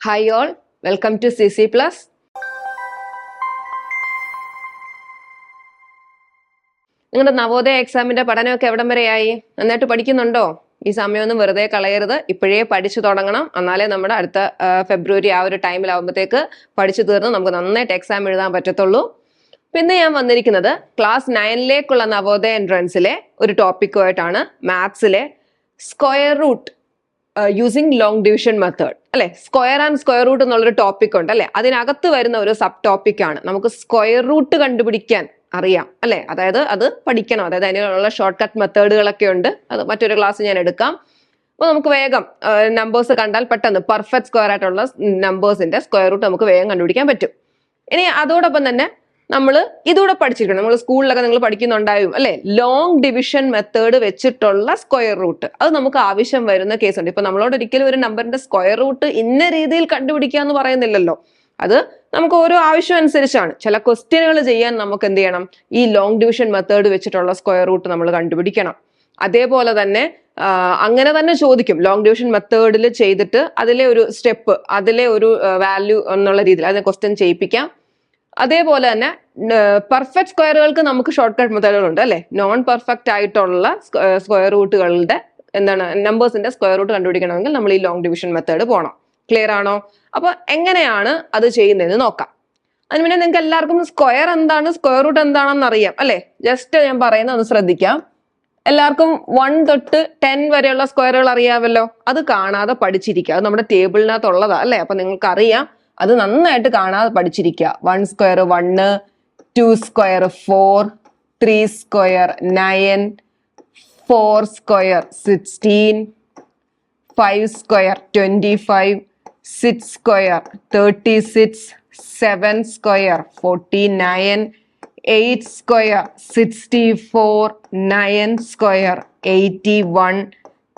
Hi all, welcome to CC Plus. നിങ്ങളുടെ നവോദയ എക്സാമിന്റെ പഠനമൊക്കെ എവിടം വരെയായി? നന്നായിട്ട് പഠിക്കുന്നുണ്ടോ? ഈ സമയമൊന്നും വെറുതെ കളയരുത്. ഇപ്പോഴേ പഠിച്ചു തുടങ്ങണം. എന്നാലേ നമ്മുടെ അടുത്ത ഫെബ്രുവരി ആ ഒരു ടൈമിലാവുമ്പോഴത്തേക്ക് പഠിച്ചു തീർന്ന് നമുക്ക് നന്നായിട്ട് എക്സാം എഴുതാൻ പറ്റത്തുള്ളൂ. പിന്നെ ഞാൻ വന്നിരിക്കുന്നത് ക്ലാസ് 9ലേക്കുള്ള നവോദയ എൻട്രൻസിലെ ഒരു ടോപ്പിക്കുമായിട്ടാണ്. മാത്സിലെ square root using long division method അല്ലെ, സ്ക്വയർ ആൻഡ് സ്ക്വയർ റൂട്ട് എന്നുള്ളൊരു ടോപ്പിക് ഉണ്ട് അല്ലെ. അതിനകത്ത് വരുന്ന ഒരു സബ് ടോപ്പിക് ആണ്. നമുക്ക് സ്ക്വയർ റൂട്ട് കണ്ടുപിടിക്കാൻ അറിയാം അല്ലെ, അതായത് അത് പഠിക്കണം. അതായത് അതിനുള്ള ഷോർട്ട് കട്ട് മെത്തേഡുകളൊക്കെ ഉണ്ട്. അത് മറ്റൊരു ക്ലാസ് ഞാൻ എടുക്കാം. അപ്പൊ നമുക്ക് വേഗം നമ്പേഴ്സ് കണ്ടാൽ പെട്ടെന്ന് പെർഫെക്റ്റ് സ്ക്വയർ ആയിട്ടുള്ള നമ്പേഴ്സിന്റെ സ്ക്വയർ റൂട്ട് നമുക്ക് വേഗം കണ്ടുപിടിക്കാൻ പറ്റും. ഇനി അതോടൊപ്പം തന്നെ നമ്മൾ ഇതൂടെ പഠിച്ചിരിക്കണം. നമ്മൾ സ്കൂളിലൊക്കെ നിങ്ങൾ പഠിക്കുന്നുണ്ടാവും അല്ലെ, ലോങ് ഡിവിഷൻ മെത്തേഡ് വെച്ചിട്ടുള്ള സ്ക്വയർ റൂട്ട്. അത് നമുക്ക് ആവശ്യം വരുന്ന കേസുണ്ട്. ഇപ്പൊ നമ്മളോട് ഒരിക്കലും ഒരു നമ്പറിന്റെ സ്ക്വയർ റൂട്ട് ഇന്ന രീതിയിൽ കണ്ടുപിടിക്കുക എന്ന് പറയുന്നില്ലല്ലോ. അത് നമുക്ക് ഓരോ ആവശ്യം അനുസരിച്ചാണ്. ചില ക്വസ്റ്റ്യനുകൾ ചെയ്യാൻ നമുക്ക് എന്ത് ചെയ്യണം, ഈ ലോങ് ഡിവിഷൻ മെത്തേഡ് വെച്ചിട്ടുള്ള സ്ക്വയർ റൂട്ട് നമ്മൾ കണ്ടുപിടിക്കണം. അതേപോലെ തന്നെ അങ്ങനെ തന്നെ ചോദിക്കും. ലോങ് ഡിവിഷൻ മെത്തേഡിൽ ചെയ്തിട്ട് അതിലെ ഒരു സ്റ്റെപ്പ്, അതിലെ ഒരു വാല്യൂ എന്നുള്ള രീതിയിൽ അതിനെ ക്വസ്റ്റ്യൻ ചെയ്യിപ്പിക്കാം. അതേപോലെ തന്നെ പെർഫെക്റ്റ് സ്ക്വയറുകൾക്ക് നമുക്ക് ഷോർട്ട് കട്ട് മെത്തേഡുകളുണ്ട് അല്ലെ. നോൺ പെർഫെക്റ്റ് ആയിട്ടുള്ള സ്ക്വയർ റൂട്ടുകളുടെ എന്താണ് നമ്പേഴ്സിന്റെ സ്ക്വയർ റൂട്ട് കണ്ടുപിടിക്കണമെങ്കിൽ നമ്മൾ ഈ ലോങ് ഡിവിഷൻ മെത്തേഡ് പോകണം. ക്ലിയർ ആണോ? അപ്പൊ എങ്ങനെയാണ് അത് ചെയ്യുന്നതെന്ന് നോക്കാം. അതിന് മുന്നേ നിങ്ങൾക്ക് എല്ലാവർക്കും സ്ക്വയർ എന്താണ്, സ്ക്വയർ റൂട്ട് എന്താണെന്ന് അറിയാം അല്ലെ. ജസ്റ്റ് ഞാൻ പറയുന്നത് ഒന്ന് ശ്രദ്ധിക്കാം. എല്ലാവർക്കും 1 തൊട്ട് 10 വരെയുള്ള സ്ക്വയറുകൾ അറിയാമല്ലോ. അത് കാണാതെ പഠിച്ചിരിക്കുക. അത് നമ്മുടെ ടേബിളിനകത്തുള്ളതാ അല്ലെ. അപ്പൊ നിങ്ങൾക്ക് അറിയാം, അത് നന്നായിട്ട് കാണാതെ പഠിച്ചിരിക്കുക. 1 square 1, 2 square 4, 3 square 9, 4 square 16, 5 square 25, 6 square 36, 7 square 49, 8 square 64, 9 square 81,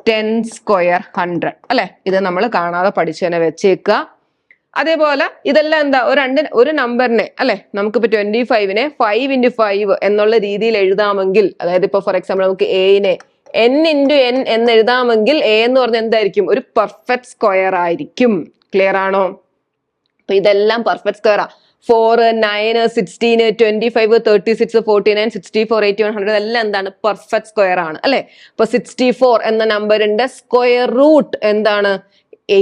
10 square 100 അല്ലെ. ഇത് നമ്മൾ കാണാതെ പഠിച്ചു തന്നെ വെച്ചേക്കുക. അതേപോലെ ഇതെല്ലാം എന്താ, ഒരു നമ്പറിനെ അല്ലെ, നമുക്കിപ്പോ 25നെ 5 × 5 എന്നുള്ള രീതിയിൽ എഴുതാമെങ്കിൽ, അതായത് ഇപ്പൊ ഫോർ എക്സാമ്പിൾ നമുക്ക് എനെ n × n എന്ന് എഴുതാമെങ്കിൽ എ എന്ന് പറഞ്ഞാൽ എന്തായിരിക്കും, ഒരു പെർഫെക്റ്റ് സ്ക്വയർ ആയിരിക്കും. ക്ലിയർ ആണോ? അപ്പൊ ഇതെല്ലാം പെർഫെക്റ്റ് സ്ക്വയറാ. 4, 9, 16, 25, 36, 49, 64, 81, 100 എല്ലാം എന്താണ്, പെർഫെക്റ്റ് സ്ക്വയർ ആണ് അല്ലെ. അപ്പൊ 64 എന്ന നമ്പറിന്റെ സ്ക്വയർ റൂട്ട് എന്താണ്,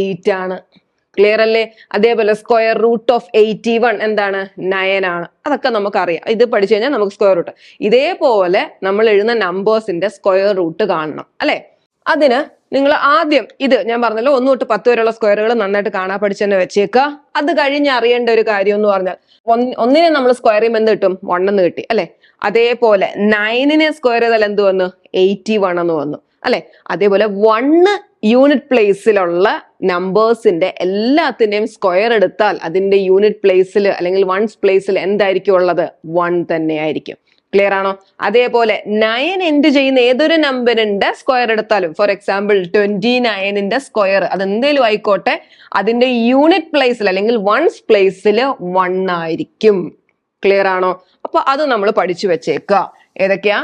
8 ആണ്. ക്ലിയർ അല്ലേ? അതേപോലെ സ്ക്വയർ റൂട്ട് ഓഫ് 81 എന്താണ്, 9 ആണ്. അതൊക്കെ നമുക്കറിയാം. ഇത് പഠിച്ചു കഴിഞ്ഞാൽ നമുക്ക് സ്ക്വയർ റൂട്ട്. ഇതേപോലെ നമ്മൾ എഴുതുന്ന നമ്പേഴ്സിന്റെ സ്ക്വയർ റൂട്ട് കാണണം അല്ലെ. അതിന് നിങ്ങൾ ആദ്യം ഇത് ഞാൻ പറഞ്ഞല്ലോ, 1 തൊട്ട് 10 വരെയുള്ള സ്ക്വയറുകൾ നന്നായിട്ട് കാണാൻ പഠിച്ചു തന്നെ വെച്ചേക്കുക. അത് കഴിഞ്ഞ് അറിയേണ്ട ഒരു കാര്യം എന്ന് പറഞ്ഞാൽ, ഒന്നിനെ നമ്മൾ സ്ക്വയർ ചെയ്യുമ്പോൾ എന്ത് കിട്ടും, 1 എന്ന് കിട്ടി അല്ലെ. അതേപോലെ 9നെ സ്ക്വയർ ചെയ്താൽ എന്ത് വന്നു, 81 എന്ന് വന്നു അല്ലെ. അതേപോലെ 1 യൂണിറ്റ് പ്ലേസിലുള്ള നമ്പേഴ്സിന്റെ എല്ലാത്തിന്റെയും സ്ക്വയർ എടുത്താൽ അതിന്റെ യൂണിറ്റ് പ്ലേസിൽ അല്ലെങ്കിൽ വൺസ് പ്ലേസിൽ എന്തായിരിക്കും ഉള്ളത്, 1 തന്നെയായിരിക്കും. ക്ലിയർ ആണോ? അതേപോലെ 9 എൻഡ് ചെയ്യുന്ന ഏതൊരു നമ്പറിന്റെ സ്ക്വയർ എടുത്താലും, ഫോർ എക്സാമ്പിൾ 29ന്റെ സ്ക്വയർ അതെന്തേലും ആയിക്കോട്ടെ, അതിന്റെ യൂണിറ്റ് പ്ലേസിൽ അല്ലെങ്കിൽ വൺസ് പ്ലേസിൽ 1 ആയിരിക്കും. ക്ലിയർ ആണോ? അപ്പൊ അത് നമ്മൾ പഠിച്ചു വെച്ചേക്കുക. ഏതൊക്കെയാ,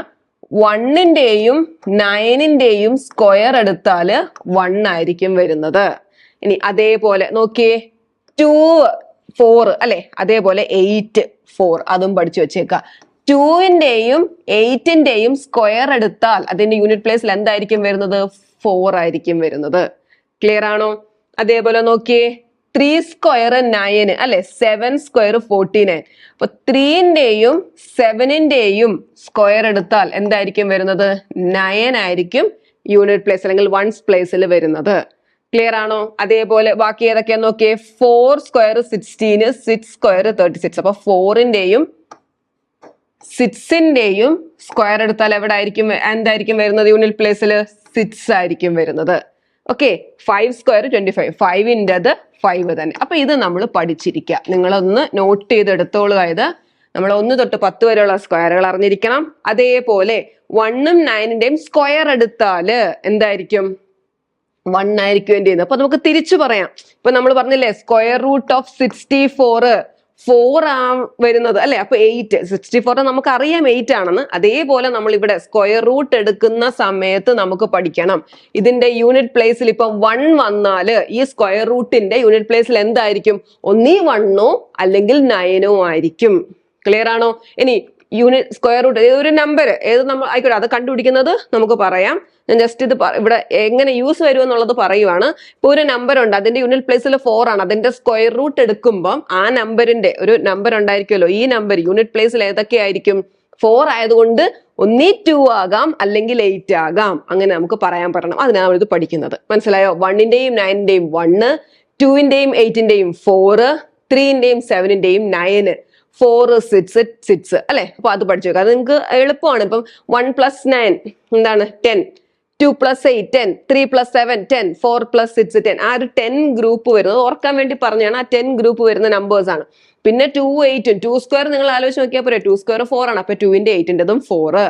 1ന്റെയും 9ന്റെയും സ്ക്വയർ എടുത്താല് 1 ആയിരിക്കും വരുന്നത്. ഇനി അതേപോലെ നോക്കിയേ, 2 4 അല്ലെ. അതേപോലെ 8 4 അതും പഠിച്ചു വെച്ചേക്കുക. 2ന്റെയും 8ന്റെയും സ്ക്വയർ എടുത്താൽ അതിന്റെ യൂണിറ്റ് പ്ലേസിൽ എന്തായിരിക്കും വരുന്നത്, 4 ആയിരിക്കും വരുന്നത്. ക്ലിയർ ആണോ? അതേപോലെ നോക്കിയേ, 3 സ്ക്വയർ 9 അല്ലെ, 7 സ്ക്വയർ 49. അപ്പൊ 3ന്റെയും 7ന്റെയും സ്ക്വയർ എടുത്താൽ എന്തായിരിക്കും വരുന്നത്, 9 ആയിരിക്കും യൂണിറ്റ് പ്ലേസ് അല്ലെങ്കിൽ വൺസ് പ്ലേസിൽ വരുന്നത്. ക്ലിയർ ആണോ? അതേപോലെ ബാക്കി ഏതൊക്കെയാ നോക്കിയേ, 4 സ്ക്വയർ 16, 6 സ്ക്വയർ 36. അപ്പൊ 4ന്റെയും 6ന്റെയും സ്ക്വയർ എടുത്താൽ എന്തായിരിക്കും വരുന്നത്, യൂണിറ്റ് പ്ലേസിൽ 6 ആയിരിക്കും വരുന്നത്. ഓക്കെ, 5 സ്ക്വയർ 25, 5ൻ്റെത് 5 തന്നെ. അപ്പൊ ഇത് നമ്മൾ പഠിച്ചിരിക്കുക. നിങ്ങളൊന്ന് നോട്ട് ചെയ്തെടുത്തോളുക. ഇത് നമ്മൾ 1 തൊട്ട് 10 വരെയുള്ള സ്ക്വയറുകൾ അറിഞ്ഞിരിക്കണം. അതേപോലെ 1ഉം 9ന്റെയും സ്ക്വയർ എടുത്താല് എന്തായിരിക്കും, 1 ആയിരിക്കും എന്ത് ചെയ്യുന്നത്. അപ്പൊ നമുക്ക് തിരിച്ചു പറയാം. ഇപ്പൊ നമ്മൾ പറഞ്ഞില്ലേ, സ്ക്വയർ റൂട്ട് ഓഫ് 64 4 വരുന്നത് അല്ലെ? അപ്പൊ 8, 64 നമുക്ക് അറിയാം 8 ആണെന്ന്. അതേപോലെ നമ്മൾ ഇവിടെ സ്ക്വയർ റൂട്ട് എടുക്കുന്ന സമയത്ത് നമുക്ക് പഠിക്കണം, ഇതിന്റെ യൂണിറ്റ് പ്ലേസിൽ ഇപ്പൊ 1 വന്നാല് ഈ സ്ക്വയർ റൂട്ടിന്റെ യൂണിറ്റ് പ്ലേസിൽ എന്തായിരിക്കും? ഒന്നീ 1ഓ അല്ലെങ്കിൽ 9ഓ ആയിരിക്കും. ക്ലിയർ ആണോ? ഇനി യൂണിറ്റ് സ്ക്വയർ റൂട്ട് ഒരു നമ്പർ ഏത് നമ്മൾ ആയിക്കോട്ടെ, അത് കണ്ടുപിടിക്കുന്നത് നമുക്ക് പറയാം. ഞാൻ ജസ്റ്റ് ഇത് ഇവിടെ എങ്ങനെ യൂസ് വരും എന്നുള്ളത് പറയുവാണ്. ഇപ്പൊ ഒരു നമ്പർ ഉണ്ട്, അതിന്റെ യൂണിറ്റ് പ്ലേസിൽ 4 ആണ്, അതിന്റെ സ്ക്വയർ റൂട്ട് എടുക്കുമ്പോൾ ആ നമ്പറിന്റെ ഒരു നമ്പർ ഉണ്ടായിരിക്കുമല്ലോ, ഈ നമ്പർ യൂണിറ്റ് പ്ലേസിൽ ഏതൊക്കെ ആയിരിക്കും? 4 ആയതുകൊണ്ട് ഒന്നീ 2 ആകാം അല്ലെങ്കിൽ 8 ആകാം, അങ്ങനെ നമുക്ക് പറയാൻ പറ്റണം. അതിനാണ് ഇത് പഠിക്കുന്നത്. മനസ്സിലായോ? 1ന്റെയും 9ന്റെയും 1, 2ന്റെയും 8ന്റെയും 4, 3ന്റെയും 7ന്റെയും 9, 4 6 6 അല്ലെ? അപ്പൊ അത് പഠിച്ചു വെക്കാം, അത് നിങ്ങൾക്ക് എളുപ്പമാണ്. ഇപ്പം 1 + 9 എന്താണ്? 10, 2 + 8 10, 3 + 7 10, 4 + 6 10. ആ ഒരു 10 ഗ്രൂപ്പ് വരുന്നത് ഓർക്കാൻ വേണ്ടി പറഞ്ഞാണ്. ആ 10 ഗ്രൂപ്പ് വരുന്ന നമ്പേഴ്സ് ആണ്. പിന്നെ 2 8, 2 സ്ക്വയർ നിങ്ങൾ ആലോചിച്ച് നോക്കിയാൽ പോരെ, 2 സ്ക്വയർ 4 ആണ്, അപ്പൊ 2ന്റെ 8ന്റെതും 4.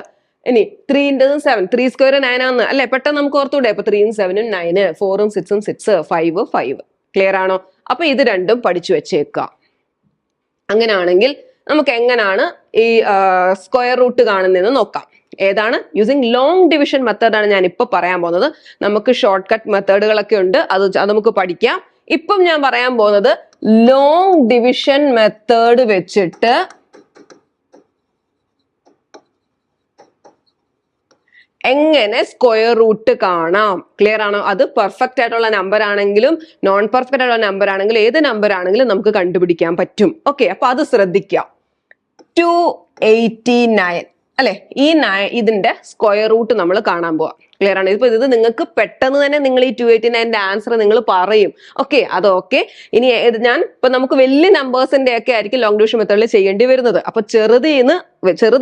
ഇനി 3ന്റെതും 7, 3 സ്ക്വയർ 9 ആണ് അല്ലെ? പെട്ടെന്ന് നമുക്ക് ഓർത്തൂടെ? അപ്പൊ 3 7 9, 4 6 6, 5 5. ക്ലിയർ ആണോ? അപ്പൊ ഇത് രണ്ടും പഠിച്ചു വെച്ചേക്കുക. അങ്ങനെയാണെങ്കിൽ നമുക്ക് എങ്ങനെയാണ് ഈ സ്ക്വയർ റൂട്ട് കാണുന്നതെന്ന് നോക്കാം. ഏതാണ്? യൂസിങ് ലോങ് ഡിവിഷൻ മെത്തേഡാണ് ഞാൻ ഇപ്പൊ പറയാൻ പോകുന്നത്. നമുക്ക് ഷോർട്ട് കട്ട് മെത്തേഡുകളൊക്കെ ഉണ്ട്, അത് നമുക്ക് പഠിക്കാം. ഇപ്പം ഞാൻ പറയാൻ പോകുന്നത് ലോങ് ഡിവിഷൻ മെത്തേഡ് വെച്ചിട്ട് എങ്ങനെ സ്ക്വയർ റൂട്ട് കാണാം. ക്ലിയർ ആണോ? അത് പെർഫെക്റ്റ് ആയിട്ടുള്ള നമ്പർ ആണെങ്കിലും നോൺ പെർഫെക്റ്റ് ആയിട്ടുള്ള നമ്പർ ആണെങ്കിലും ഏത് നമ്പർ ആണെങ്കിലും നമുക്ക് കണ്ടുപിടിക്കാൻ പറ്റും. ഓക്കെ, അപ്പൊ അത് ശ്രദ്ധിക്കാം. 289 അല്ലെ? ഈ ഇതിന്റെ സ്ക്വയർ റൂട്ട് നമ്മൾ കാണാൻ പോവാം. ക്ലിയർ ആണ്? ഇപ്പൊ ഇത് നിങ്ങൾക്ക് പെട്ടെന്ന് തന്നെ നിങ്ങൾ ഈ 289ന്റെ ആൻസർ നിങ്ങൾ പറയും. ഓക്കെ, അതൊക്കെ. ഇനി ഞാൻ ഇപ്പൊ നമുക്ക് വലിയ നമ്പേഴ്സിന്റെ ഒക്കെ ആയിരിക്കും ലോങ് ഡിവിഷൻ മെത്തേഡിൽ ചെയ്യേണ്ടി വരുന്നത്. അപ്പൊ ചെറുത്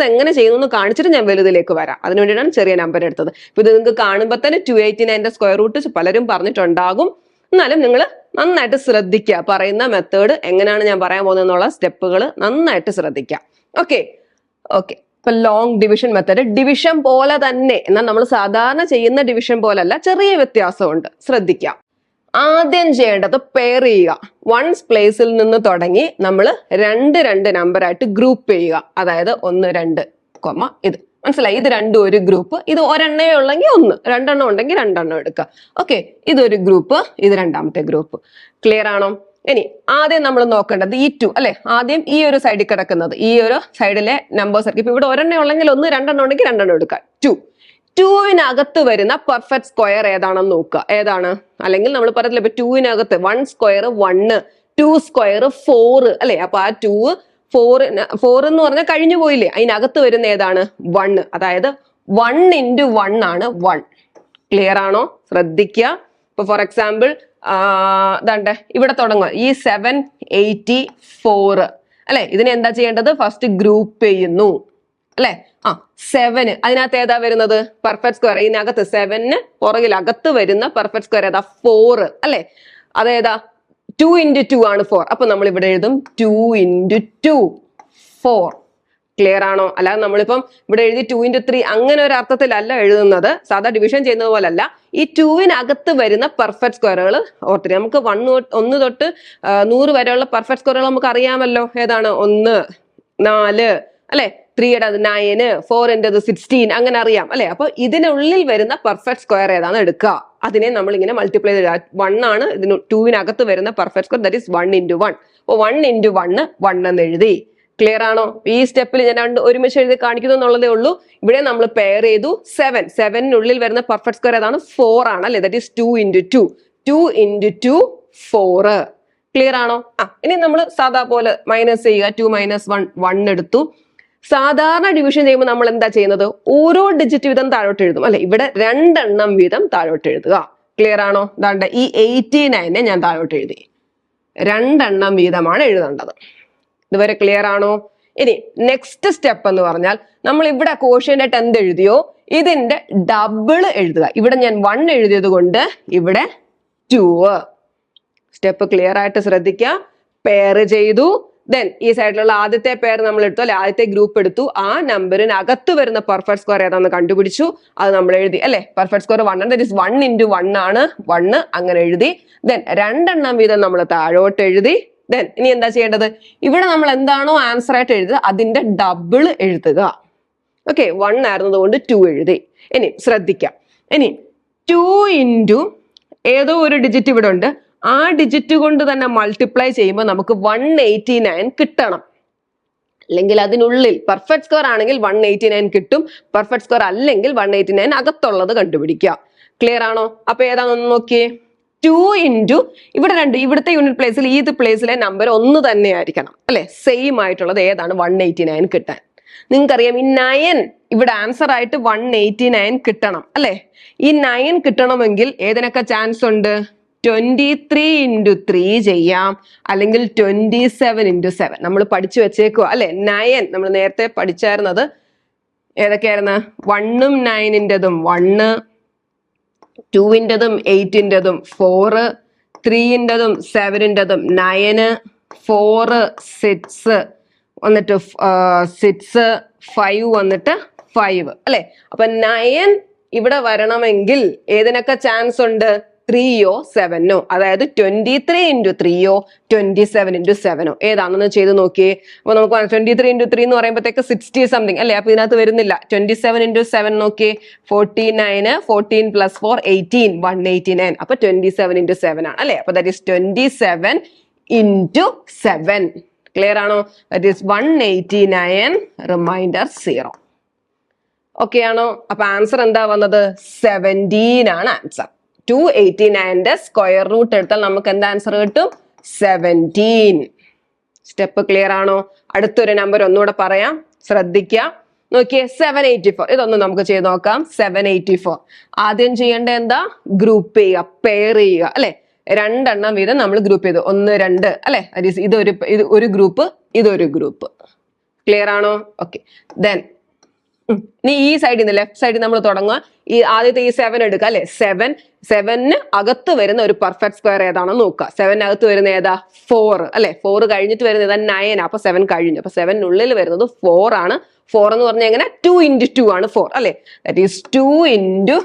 എങ്ങനെ ചെയ്യുന്നു കാണിച്ചിട്ട് ഞാൻ വലുതിലേക്ക് വരാം. അതിനുവേണ്ടിയാണ് ചെറിയ നമ്പർ എടുത്തത്. ഇപ്പൊ ഇത് നിങ്ങൾക്ക് കാണുമ്പോൾ തന്നെ 289ന്റെ സ്ക്വയർ റൂട്ട് പലരും പറഞ്ഞിട്ടുണ്ടാകും. എന്നാലും നിങ്ങൾ നന്നായിട്ട് ശ്രദ്ധിക്കുക, പറയുന്ന മെത്തേഡ് എങ്ങനെയാണ് ഞാൻ പറയാൻ പോകുന്നത് എന്നുള്ള സ്റ്റെപ്പുകൾ നന്നായിട്ട് ശ്രദ്ധിക്കുക. ഓക്കെ. ഇപ്പൊ ലോങ് ഡിവിഷൻ മെത്തേഡ് ഡിവിഷൻ പോലെ തന്നെ, എന്നാൽ നമ്മൾ സാധാരണ ചെയ്യുന്ന ഡിവിഷൻ പോലല്ല, ചെറിയ വ്യത്യാസമുണ്ട്. ശ്രദ്ധിക്കാം. ആദ്യം ചെയ്യേണ്ടത് പെയർ ചെയ്യുക. 1's പ്ലേസിൽ നിന്ന് തുടങ്ങി നമ്മൾ 2 നമ്പറായിട്ട് ഗ്രൂപ്പ് ചെയ്യുക. അതായത് 1 2, ഇത് മനസ്സിലായി? ഇത് രണ്ടും ഒരു ഗ്രൂപ്പ്. ഇത് ഒരെണ്ണേ ഉള്ളെങ്കിൽ 1, 2 എണ്ണം ഉണ്ടെങ്കിൽ 2 എണ്ണം എടുക്കുക. ഓക്കെ, ഇതൊരു ഗ്രൂപ്പ്, ഇത് രണ്ടാമത്തെ ഗ്രൂപ്പ്. ക്ലിയർ ആണോ? ഇനി ആദ്യം നമ്മൾ നോക്കേണ്ടത് ഈ 2 അല്ലെ? ആദ്യം ഈ ഒരു സൈഡിൽ കിടക്കുന്നത്, ഈ ഒരു സൈഡിലെ നമ്പേഴ്സ് ആയിരിക്കും. ഇപ്പൊ ഇവിടെ ഒരെണ്ണം ഉള്ളെങ്കിൽ 1, 2 എണ്ണം ഉണ്ടെങ്കിൽ 2 എണ്ണം എടുക്കുക. 2വിനകത്ത് വരുന്ന പെർഫെക്റ്റ് സ്ക്വയർ ഏതാണെന്ന് നോക്കുക. ഏതാണ്? അല്ലെങ്കിൽ നമ്മൾ പറയത്തില്ല, ഇപ്പൊ 2വിനകത്ത് 1 സ്ക്വയർ 1, 2 സ്ക്വയർ 4 അല്ലെ? അപ്പൊ ആ 2 4 എന്ന് പറഞ്ഞാൽ കഴിഞ്ഞു പോയില്ലേ? അതിനകത്ത് വരുന്ന ഏതാണ്? 1. അതായത് 1 × 1 ആണ് 1. ക്ലിയർ ആണോ? ശ്രദ്ധിക്കുക. ഇപ്പൊ ഫോർ എക്സാമ്പിൾ ഇതാണ്ട് ഇവിടെ തുടങ്ങുക. ഈ 784 അല്ലെ? ഇതിനെ എന്താ ചെയ്യേണ്ടത്? ഫസ്റ്റ് ഗ്രൂപ്പ് ചെയ്യുന്നു അല്ലെ? 7 അതിനകത്ത് ഏതാ വരുന്നത്? Perfect square. ഇതിനകത്ത് 7ന് പുറകിൽ അകത്ത് വരുന്ന പെർഫെക്റ്റ് സ്ക്വയർ ഏതാ? 4 അല്ലെ? അതേതാ? 2 × 2 ആണ് 4. അപ്പൊ നമ്മൾ ഇവിടെ എഴുതും 2 × 2 4. ക്ലിയർ ആണോ? അല്ലാതെ നമ്മളിപ്പം ഇവിടെ എഴുതി 2 × 3 അങ്ങനെ ഒരു അർത്ഥത്തിലല്ല എഴുതുന്നത്. സാധാ ഡിവിഷൻ ചെയ്യുന്നത് പോലല്ല. ഈ 2വിനകത്ത് വരുന്ന പെർഫെക്റ്റ് സ്ക്വയറുകൾ ഓർത്തിരി. നമുക്ക് 1 തൊട്ട് 100 വരെയുള്ള പെർഫെക്റ്റ് സ്ക്വയറുകൾ നമുക്ക് അറിയാമല്ലോ. ഏതാണ്? 1 4 അല്ലെ? 3യുടെ 9, 4ന്റേത് 16 അങ്ങനെ അറിയാം അല്ലെ? അപ്പൊ ഇതിനുള്ളിൽ വരുന്ന പെർഫെക്റ്റ് സ്ക്വയർ ഏതാണ് എടുക്കുക. അതിനെ നമ്മൾ ഇങ്ങനെ മൾട്ടിപ്ലൈ ചെയ്ത് 1 ആണ് ഇതിന് 2വിനകത്ത് വരുന്ന പെർഫെക്റ്റ് സ്ക്വയർ, ദാറ്റ് ഈസ് 1 × 1. അപ്പൊ 1 × 1 1 എന്ന് എഴുതി. ക്ലിയർ ആണോ? ഈ സ്റ്റെപ്പിൽ ഞാൻ ഒരുമിച്ച് എഴുതി കാണിക്കുന്നു എന്നുള്ളതേ ഉള്ളൂ. ഇവിടെ നമ്മൾ പെയർ ചെയ്തു 7നുള്ളിൽ വരുന്ന പെർഫെക്റ്റ് സ്ക്വയർ ഏതാണ്? 4 ആണ് അല്ലെ? That is 2 × 2. 2 × 2 4. ക്ലിയർ ആണോ? ഇനി നമ്മൾ സാധാ പോലെ മൈനസ് ചെയ്യുക. 2 - 1 1 എടുത്തു. സാധാരണ ഡിവിഷൻ ചെയ്യുമ്പോൾ നമ്മൾ എന്താ ചെയ്യുന്നത്? ഓരോ ഡിജിറ്റ് വീതം താഴോട്ട് എഴുതും അല്ലെ? ഇവിടെ 2 എണ്ണം വീതം താഴോട്ട് എഴുതുക. ക്ലിയർ ആണോ? ദാണ്ട ഈ 89 ഞാൻ താഴോട്ട് എഴുതി. 2 എണ്ണം വീതമാണ് എഴുതേണ്ടത്. ഇതുവരെ ക്ലിയർ ആണോ? ഇനി നെക്സ്റ്റ് സ്റ്റെപ്പ് എന്ന് പറഞ്ഞാൽ നമ്മൾ ഇവിടെ കോഷ്യന്റ് എന്ത് എഴുതിയോ ഇതിന്റെ ഡബിൾ എഴുതുക. ഇവിടെ ഞാൻ 1 എഴുതിയത് കൊണ്ട് ഇവിടെ 2. സ്റ്റെപ്പ് ക്ലിയർ ആയിട്ട് ശ്രദ്ധിക്കുക. പെയർ ചെയ്തു. ദെൻ ഈ സൈഡിലുള്ള ആദ്യത്തെ പെയർ നമ്മൾ എടുത്തു അല്ലെ? ആദ്യത്തെ ഗ്രൂപ്പ് എടുത്തു. ആ നമ്പറിനകത്ത് വരുന്ന പെർഫെക്റ്റ് സ്ക്വയർ ഏതാണെന്ന് കണ്ടുപിടിച്ചു. അത് നമ്മൾ എഴുതി അല്ലെ? പെർഫെക്റ്റ് സ്ക്വയർ 1 ദാറ്റ് ഈസ് 1 × 1 ആണ് 1. അങ്ങനെ എഴുതി. ദെൻ 2 എണ്ണം വീതം നമ്മൾ താഴോട്ട് എഴുതി. ദെൻ ഇനി എന്താ ചെയ്യേണ്ടത്? ഇവിടെ നമ്മൾ എന്താണോ ആൻസർ ആയിട്ട് എഴുതുക അതിന്റെ ഡബിൾ എഴുതുക. ഓക്കെ, 1 ആയിരുന്നത് കൊണ്ട് 2 എഴുതി. ഇനി ശ്രദ്ധിക്കാം. ഇനി 2 ഇൻറ്റു ഏതോ ഒരു ഡിജിറ്റ് ഇവിടെ ഉണ്ട്, ആ ഡിജിറ്റ് കൊണ്ട് തന്നെ മൾട്ടിപ്ലൈ ചെയ്യുമ്പോൾ നമുക്ക് 189 കിട്ടണം. അല്ലെങ്കിൽ അതിനുള്ളിൽ പെർഫെക്റ്റ് സ്ക്വയർ ആണെങ്കിൽ 189 കിട്ടും, പെർഫെക്റ്റ് സ്ക്വയർ അല്ലെങ്കിൽ 189 അകത്തുള്ളത് കണ്ടുപിടിക്കുക. ക്ലിയർ ആണോ? അപ്പൊ ഏതാണെന്ന് നോക്കിയേ. 2 ഇൻറ്റു ഇവിടെ ഇവിടുത്തെ യൂണിറ്റ് പ്ലേസിൽ ഈ പ്ലേസിലെ നമ്പർ ഒന്ന് തന്നെ ആയിരിക്കണം അല്ലെ, സെയിം ആയിട്ടുള്ളത് ഏതാണ്? 189 കിട്ടാൻ. നിങ്ങൾക്കറിയാം ഈ 9 ഇവിടെ ആൻസർ ആയിട്ട് 189 കിട്ടണം അല്ലെ. ഈ 9 കിട്ടണമെങ്കിൽ ഏതിനൊക്കെ ചാൻസ് ഉണ്ട്? 23 ഇൻറ്റു 3 ചെയ്യാം, അല്ലെങ്കിൽ 27 ഇൻറ്റു 7 നമ്മൾ പഠിച്ചു വെച്ചേക്കുക അല്ലെ. 9 നമ്മൾ നേരത്തെ പഠിച്ചായിരുന്നത് ഏതൊക്കെയായിരുന്നു? 1ഉം 9ൻ്റെതും 1, 2ൻ്റെതും 8ൻ്റെതും 4, 3ൻ്റെതും 7ൻ്റെതും 9, 4 6 വന്നിട്ട് 6, 5 വന്നിട്ട് 5 അല്ലെ. അപ്പൊ 9 ഇവിടെ വരണമെങ്കിൽ ഏതിനൊക്കെ ചാൻസ് ഉണ്ട്? 3യോ 7ഓ, അതായത് 23 ഇൻറ്റു 3യോ 27 ഇൻറ്റു 7ഓ ഏതാണെന്ന് ചെയ്ത് നോക്കിയേ. അപ്പൊ നമുക്ക് 23 ഇൻറ്റു 3 എന്ന് പറയുമ്പോഴത്തേക്ക് 60 സംതിങ് അല്ലെ, അപ്പൊ ഇതിനകത്ത് വരുന്നില്ല. 27 ഇൻറ്റു 7 നോക്കിയേ, 49, 14 + 4 18, 189. അപ്പൊ 27 ഇൻറ്റു 7 ആണ് അല്ലെ. അപ്പൊ ദാറ്റ് ഈസ് 27 ഇൻറ്റു 7. ക്ലിയർ ആണോ? That is 189, remainder 0. ഓക്കെ ആണോ? അപ്പൊ ആൻസർ എന്താ വന്നത്? 17 ആണ് ആൻസർ. 289ന്റെ സ്ക്വയർ റൂട്ട് എടുത്താൽ നമുക്ക് എന്താ ആൻസർ കിട്ടും? 17. സ്റ്റെപ്പ് ക്ലിയർ ആണോ? അടുത്തൊരു നമ്പർ ഒന്നുകൂടെ പറയാം, ശ്രദ്ധിക്കുക. നോക്കിയേ, 784. ഇതൊന്നും നമുക്ക് ചെയ്ത് നോക്കാം. 784 ആദ്യം ചെയ്യേണ്ട എന്താ? ഗ്രൂപ്പ് ചെയ്യുക, പെയർ ചെയ്യുക അല്ലെ. 2 എണ്ണം വീതം നമ്മൾ ഗ്രൂപ്പ് ചെയ്തു, 1 2 അല്ലെ. ഇത് ഒരു ഗ്രൂപ്പ്, ഇതൊരു ഗ്രൂപ്പ്. ക്ലിയർ ആണോ? ഓക്കെ. ദെൻ ഇനി ഈ സൈഡിൽ നിന്ന് ലെഫ്റ്റ് സൈഡിൽ നമ്മൾ തുടങ്ങുക. ഈ ആദ്യത്തെ ഈ 7 എടുക്കുക അല്ലെ. 7ന് അകത്ത് വരുന്ന ഒരു പെർഫെക്റ്റ് സ്ക്വയർ ഏതാണെന്ന് നോക്കുക. 7-നകത്ത് വരുന്ന ഏതാ? 4 അല്ലെ. 4 കഴിഞ്ഞിട്ട് വരുന്ന ഏതാ? 9. അപ്പൊ 7 കഴിഞ്ഞു. അപ്പൊ 7-നുള്ളിൽ വരുന്നത് 4 ആണ്. 4 എന്ന് പറഞ്ഞാൽ എങ്ങനെ? 2 ഇൻറ്റു 2 ആണ് 4 അല്ലെ. That is 2 into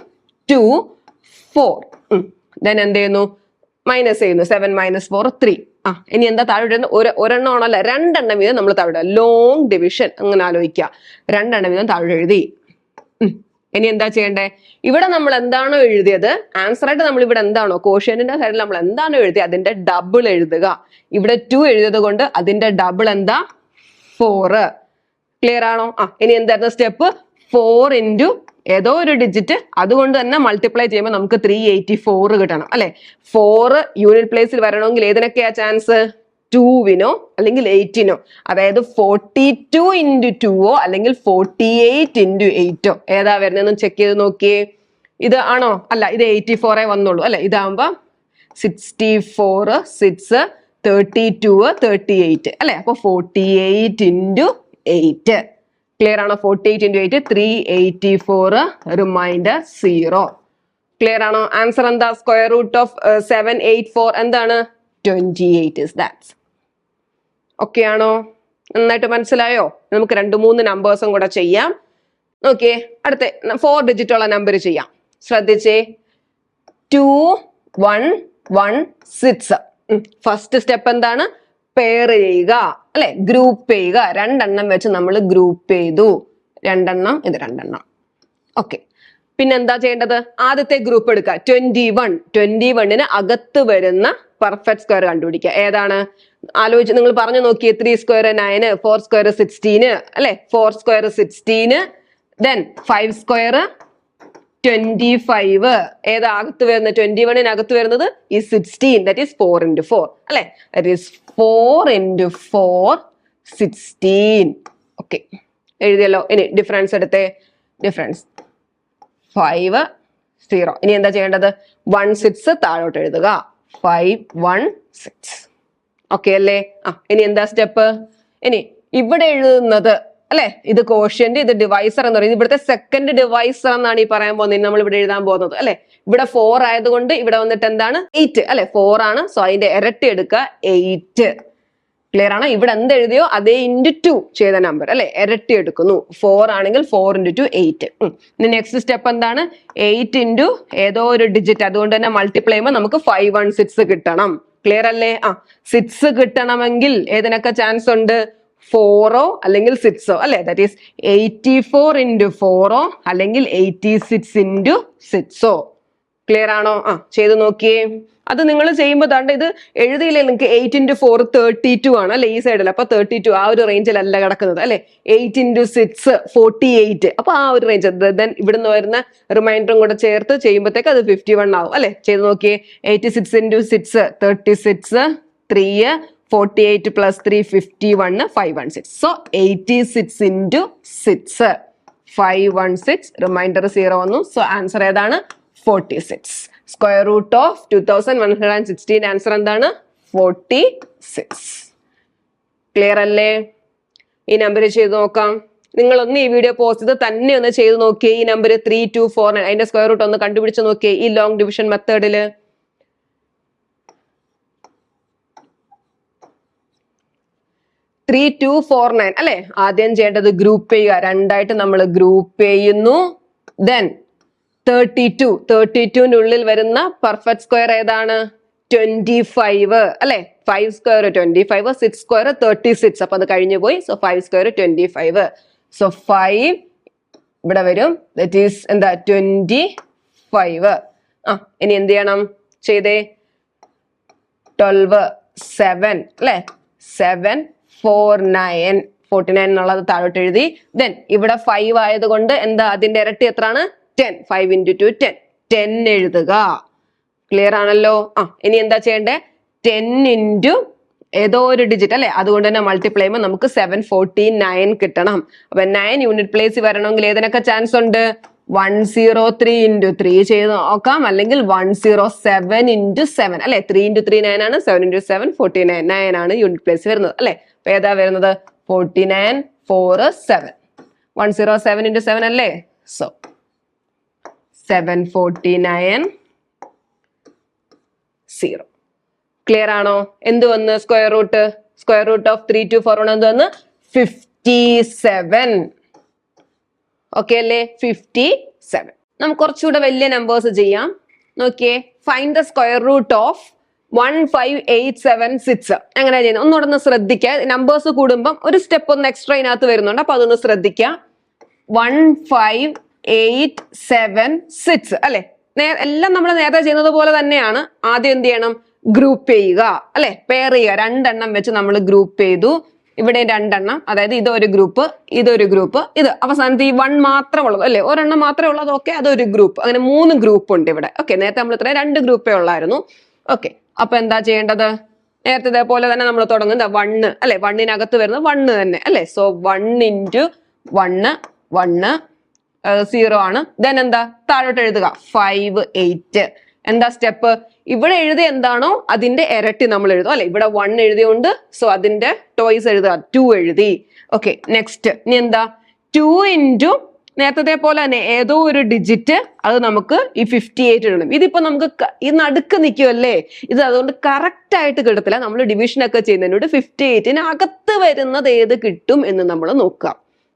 2 4. ദെൻ എന്ത് ചെയ്യുന്നു? മൈനസ് ചെയ്യുന്നു. 7 - 4 3. ഇനി എന്താ താഴെ ഇടുന്നത്? ഒരെണ്ണം ആണല്ല, 2 എണ്ണം വീതം നമ്മൾ താഴെ. ലോങ് ഡിവിഷൻ അങ്ങനെ ആലോചിക്കുക. 2 എണ്ണം വീതം താഴെ എഴുതി. ഇനി എന്താ ചെയ്യണ്ടേ? ഇവിടെ നമ്മൾ എന്താണോ എഴുതിയത് ആൻസർ ആയിട്ട്, നമ്മൾ ഇവിടെ എന്താണോ കോഷ്യന്റിന്റെ സൈഡിൽ നമ്മൾ എന്താണോ എഴുതിയത് അതിന്റെ ഡബിൾ എഴുതുക. ഇവിടെ 2 എഴുതിയത് കൊണ്ട് അതിന്റെ ഡബിൾ എന്താ? 4. ക്ലിയർ ആണോ? ഇനി എന്തായിരുന്നു സ്റ്റെപ്പ്? 4 ഇൻറ്റു ഏതോ ഒരു ഡിജിറ്റ് അതുകൊണ്ട് തന്നെ മൾട്ടിപ്ലൈ ചെയ്യുമ്പോൾ നമുക്ക് 384 കിട്ടണം അല്ലെ. 4 യൂണിറ്റ് പ്ലേസിൽ വരണമെങ്കിൽ ഏതിനൊക്കെയാ ചാൻസ്? 2വിനോ അല്ലെങ്കിൽ 8നോ. അതായത് 42 ഇൻറ്റു 2ഓ അല്ലെങ്കിൽ 48 ഇൻറ്റു 8ഓ ഏതാ വരുന്നതെന്ന് ചെക്ക് ചെയ്ത് നോക്കിയേ. ഇത് ആണോ? അല്ല, ഇത് 84 വന്നുള്ളൂ അല്ലെ. ഇതാകുമ്പോ 64 6 32 38 അല്ലെ. അപ്പൊ 48 ഇൻറ്റു 8. ക്ലിയർ ആണോ? 48 ഇൻറ്റു 8 384, റിമൈൻഡർ 0. ക്ലിയർ ആണോ? ആൻസർ എന്താ? സ്ക്വയർ റൂട്ട് ഓഫ് 784 എന്താണ്? 28 is that. ഓക്കെ ആണോ? നന്നായിട്ട് മനസ്സിലായോ? നമുക്ക് 2-3 നമ്പേഴ്സും കൂടെ ചെയ്യാം. ഓക്കെ, അടുത്ത 4 ഡിജിറ്റ് ഉള്ള നമ്പർ ചെയ്യാം. ശ്രദ്ധിച്ചേ. 2116. ഫസ്റ്റ് സ്റ്റെപ്പ് എന്താണ്? പെയർ ചെയ്യുക അല്ലെ, ഗ്രൂപ്പ് ചെയ്യുക. 2 എണ്ണം വെച്ച് നമ്മൾ ഗ്രൂപ്പ് ചെയ്തു. 2 എണ്ണം, ഇത് 2 എണ്ണം. ഓക്കെ, പിന്നെ എന്താ ചെയ്യേണ്ടത്? ആദ്യത്തെ ഗ്രൂപ്പ് എടുക്കുക. 21ന് അകത്ത് വരുന്ന പെർഫെക്റ്റ് സ്ക്വയർ കണ്ടുപിടിക്കുക. ഏതാണ്? ആലോചിച്ച് നിങ്ങൾ പറഞ്ഞു നോക്കിയേ. 3 സ്ക്വയർ 9, 4 സ്ക്വയർ 16 അല്ലെ. 4 സ്ക്വയർ 16, ദെൻ 5 സ്ക്വയർ 25. ഏതാ അകത്ത് വരുന്നത്? 21-ന് അകത്ത് വരുന്നത് ഈ 16. ദാറ്റ് ഈസ് 4 ഇൻറ്റു 4 അല്ലെ. That is 4 into 4 16. ഓക്കെ, എഴുതിയല്ലോ. ഇനി ഡിഫറൻസ് എടുത്തേ. ഡിഫറൻസ് 5 0. ഇനി എന്താ ചെയ്യേണ്ടത്? 1 6 താഴോട്ട് എഴുതുക. 5 1 6. ഓക്കെ അല്ലേ? ഇനി എന്താ സ്റ്റെപ്പ്? ഇനി ഇവിടെ എഴുതുന്നത് അല്ലെ, ഇത് കോഷ്യന്റ്, ഇത് ഡിവൈസർ എന്ന് പറയുന്നത്. ഇവിടുത്തെ സെക്കൻഡ് ഡിവൈസർ എന്നാണ് ഈ പറയാൻ പോകുന്നത്. നമ്മൾ ഇവിടെ എഴുതാൻ പോകുന്നത് അല്ലെ. ഇവിടെ 4 ആയതുകൊണ്ട് ഇവിടെ വന്നിട്ട് എന്താണ്? 8 അല്ലെ. 4 ആണ്. സോ അതിന്റെ ഇരട്ടി എടുക്കുക, 8. ക്ലിയർ ആണ്? ഇവിടെ എന്ത് എഴുതിയോ അതേ ഇൻറ്റു 2 ചെയ്ത നമ്പർ അല്ലെ, ഇരട്ടി എടുക്കുന്നു. 4 ആണെങ്കിൽ 4 ഇൻറ്റു 2 8. ഇനി നെക്സ്റ്റ് സ്റ്റെപ്പ് എന്താണ്? 8 ഇൻറ്റു ഏതോ ഒരു ഡിജിറ്റ് അതുകൊണ്ട് തന്നെ മൾട്ടിപ്ലൈ ചെയ്യുമ്പോൾ നമുക്ക് 516 കിട്ടണം. ക്ലിയർ അല്ലേ? 6 കിട്ടണമെങ്കിൽ ഏതിനൊക്കെ ചാൻസ് ഉണ്ട്? 4 അല്ലെങ്കിൽ 6 അല്ലെ? ദാറ്റ് ഈസ് 84 into 4 അല്ലെങ്കിൽ 86 into 6. ക്ലിയർ ആണോ? ചെയ്ത് നോക്കിയേ. അത് നിങ്ങൾ ചെയ്യുമ്പോൾ താണ്ട് ഇത് എഴുതിയില്ലേ നിങ്ങൾക്ക്? 8 into 4 32 ആണ് അല്ലെ? ഈ സൈഡിൽ. അപ്പൊ 32 ആ ഒരു റേഞ്ചിലല്ല കിടക്കുന്നത് അല്ലെ? 8 into 6 48. അപ്പൊ ആ ഒരു റേഞ്ച്. ദെൻ ഇവിടുന്ന് വരുന്ന റിമൈൻഡറും കൂടെ ചേർത്ത് ചെയ്യുമ്പോഴത്തേക്ക് അത് 51 ആവും അല്ലെ? ചെയ്ത് നോക്കിയേ. 86 into 6 36, 3 48 plus 3 51 516. So 86 into 6 516. Reminder 0 വന്നു. സോ ആൻസർ ഏതാണ്? 46. സ്ക്വയർ റൂട്ട് ഓഫ് 2116 ആൻസർ എന്താണ്? 46. ക്ലിയർ അല്ലേ? ഈ നമ്പർ ചെയ്ത് നോക്കാം. നിങ്ങളൊന്ന് ഈ വീഡിയോ പോസ്റ്റ് ചെയ്ത് തന്നെ ഒന്ന് ചെയ്ത് നോക്കിയേ. ഈ നമ്പർ 3249 അതിന്റെ സ്ക്വയർ റൂട്ട് ഒന്ന് കണ്ടുപിടിച്ച് നോക്കിയേ ഈ ലോങ് ഡിവിഷൻ മെത്തേഡില്. 3249 അല്ലെ? ആദ്യം ചെയ്യേണ്ടത് ഗ്രൂപ്പ് ചെയ്യുക. രണ്ടായിട്ട് നമ്മൾ ഗ്രൂപ്പ് ചെയ്യുന്നു. ദെൻ 32ന്റെ ഉള്ളിൽ വരുന്ന പെർഫെക്റ്റ് സ്ക്വയർ ഏതാണ്? 25 അല്ലെ? 5 സ്ക്വയർ 25, 6 സ്ക്വയർ 36. അപ്പൊ അത് കഴിഞ്ഞു പോയി. So 5 square 25. സോ 5 ഇവിടെ വരും. ദാറ്റ് ഈസ് എന്താ? 25. ഇനി എന്ത് ചെയ്യണം? ചെയ്തേ. 12 7 അല്ലെ? 7 4 9 49 എന്നുള്ളത് താഴോട്ട് എഴുതി. ദെൻ ഇവിടെ 5 ആയതുകൊണ്ട് എന്താ? അതിന്റെ ഇരട്ടി എത്രയാണ്? 10. 5 into 2 10. 10 എഴുതുക. ക്ലിയർ ആണല്ലോ? ഇനി എന്താ ചെയ്യണ്ടേ? 10 into ഏതോ ഒരു ഡിജിറ്റ് അല്ലെ? അതുകൊണ്ട് തന്നെ മൾട്ടിപ്ലൈ ചെയ്യുമ്പോൾ നമുക്ക് 749 കിട്ടണം. അപ്പൊ 9 യൂണിറ്റ് പ്ലേസ് വരണമെങ്കിൽ ഏതിനൊക്കെ ചാൻസ് ഉണ്ട്? 103 into 3 ചെയ്ത് നോക്കാം. അല്ലെങ്കിൽ 107 into 7 അല്ലെ? 3 into 3 9 ആണ്. 7 into 7 49. 9 ആണ് യൂണിറ്റ് പ്ലേസ് വരുന്നത് അല്ലെ? അപ്പൊ ഏതാ വരുന്നത്? 49 4 7. 107 into 7 അല്ലേ? സോ 749 0. ക്ലിയർ ആണോ? എന്ത് വന്ന്? Square root. Square root of 3241 എന്ത് വന്ന്? 57. ഓക്കെ അല്ലേ? 57. നമുക്ക് കുറച്ചുകൂടെ വലിയ നമ്പേഴ്സ് ചെയ്യാം. നോക്കിയേ. Find the square root of 15876. എങ്ങനെയാ ചെയ്യുന്നത്? ഒന്നുകൂടെ ശ്രദ്ധിക്കുക. നമ്പേഴ്സ് കൂടുമ്പം ഒരു സ്റ്റെപ്പ് ഒന്ന് എക്സ്ട്രാ ഇതിനകത്ത് വരുന്നുണ്ട്. അപ്പൊ അതൊന്ന് ശ്രദ്ധിക്കുക. 15876 അല്ലെ? എല്ലാം നമ്മൾ നേരത്തെ ചെയ്യുന്നത് പോലെ തന്നെയാണ്. ആദ്യം എന്ത് ചെയ്യണം? ഗ്രൂപ്പ് ചെയ്യുക അല്ലെ? പെയർ ചെയ്യുക. 2 എണ്ണം വെച്ച് നമ്മൾ ഗ്രൂപ്പ് ചെയ്തു. ഇവിടെ 2 എണ്ണം. അതായത് ഇതൊരു ഗ്രൂപ്പ്, ഇതൊരു ഗ്രൂപ്പ്, ഇത് അവസാനത്ത് ഈ 1 മാത്രമേ ഉള്ളൂ അല്ലെ? ഒരെണ്ണം മാത്രമേ ഉള്ളത്. ഓക്കെ, അതൊരു ഗ്രൂപ്പ്. അങ്ങനെ 3 ഗ്രൂപ്പ് ഉണ്ട് ഇവിടെ. ഓക്കെ, നേരത്തെ നമ്മൾ ഇത്ര 2 ഗ്രൂപ്പേ ഉള്ളായിരുന്നു. ഓക്കെ, അപ്പൊ എന്താ ചെയ്യേണ്ടത്? നേരത്തെ ഇതേപോലെ തന്നെ നമ്മൾ തുടങ്ങുന്നത് 1 അല്ലെ? 1-നകത്ത് വരുന്നത് 1 തന്നെ അല്ലെ? സോ 1 into 1 1 0 ആണ്. ദെൻ എന്താ? താഴോട്ട് എഴുതുക. 5 8. എന്താ സ്റ്റെപ്പ്? ഇവിടെ എഴുതി എന്താണോ അതിന്റെ ഇരട്ടി നമ്മൾ എഴുതും അല്ലെ? ഇവിടെ 1 എഴുതിയോണ്ട് സോ അതിന്റെ ടോയ്സ് എഴുതുക. 2 എഴുതി. Okay, next. ഇനി എന്താ? 2 into നേരത്തെ പോലെ തന്നെ ഏതോ ഒരു ഡിജിറ്റ്, അത് നമുക്ക് ഈ 58 ഇടണം. ഇതിപ്പോ നമുക്ക് ഈ നടുക്ക് നിൽക്കുമല്ലേ? ഇത് അതുകൊണ്ട് കറക്റ്റ് ആയിട്ട് കിട്ടത്തില്ല. നമ്മൾ ഡിവിഷൻ ഒക്കെ ചെയ്യുന്നതിനോട് 58-ന് അകത്ത് വരുന്നത് ഏത് കിട്ടും എന്ന് നമ്മൾ നോക്കുക.